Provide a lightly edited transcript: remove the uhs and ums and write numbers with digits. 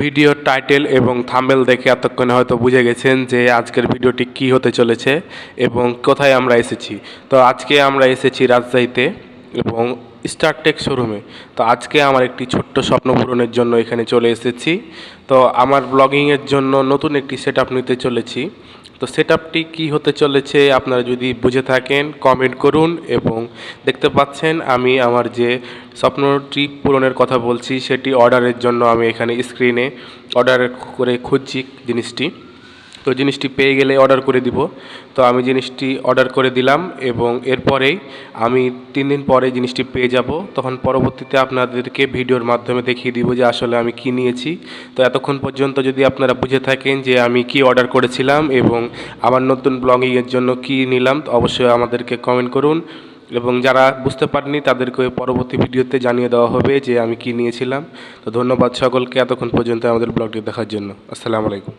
ভিডিওর টাইটেল এবং থাম্বনেল দেখে এতক্ষণে হয়তো বুঝে গেছেন যে আজকের ভিডিওটি কী হতে চলেছে এবং কোথায় আমরা এসেছি। তো আজকে আমরা এসেছি রাজশাহীতে এবং স্টারটেক শোরুমে। তো আজকে আমার একটি ছোট্ট স্বপ্ন পূরণের জন্য এখানে চলে এসেছি। তো আমার ব্লগিংয়ের জন্য নতুন একটি সেট আপ নিতে চলেছি। তো সেট আপটি কী হতে চলেছে আপনারা যদি বুঝে থাকেন কমেন্ট করুন। এবং দেখতে পাচ্ছেন আমি আমার যে স্বপ্নটি পূরণের কথা বলছি সেটি অর্ডারের জন্য আমি এখানে স্ক্রিনে অর্ডার করে খুঁজছি জিনিসটি। তো জিনিসটি পেয়ে গেলে অর্ডার করে দিব। তো আমি জিনিসটি অর্ডার করে দিলাম এবং এরপরেই আমি 3 দিন পরে জিনিসটি পেয়ে যাব। তখন পরবর্তীতে আপনাদেরকে ভিডিওর মাধ্যমে দেখিয়ে দিব যে আসলে আমি কি নিয়েছি। তো এতক্ষণ পর্যন্ত যদি আপনারা বুঝে থাকেন যে আমি কি অর্ডার করেছিলাম এবং আমার নতুন ব্লগিংয়ের জন্য কি নিলাম, তো অবশ্যই আমাদেরকে কমেন্ট করুন। এবং যারা বুঝতে পারেননি তাদেরকে পরবর্তী ভিডিওতে জানিয়ে দেওয়া হবে যে আমি কি নিয়েছিলাম। তো ধন্যবাদ সকলকে এতক্ষণ পর্যন্ত আমাদের ব্লগটি দেখার জন্য। আসসালামু আলাইকুম।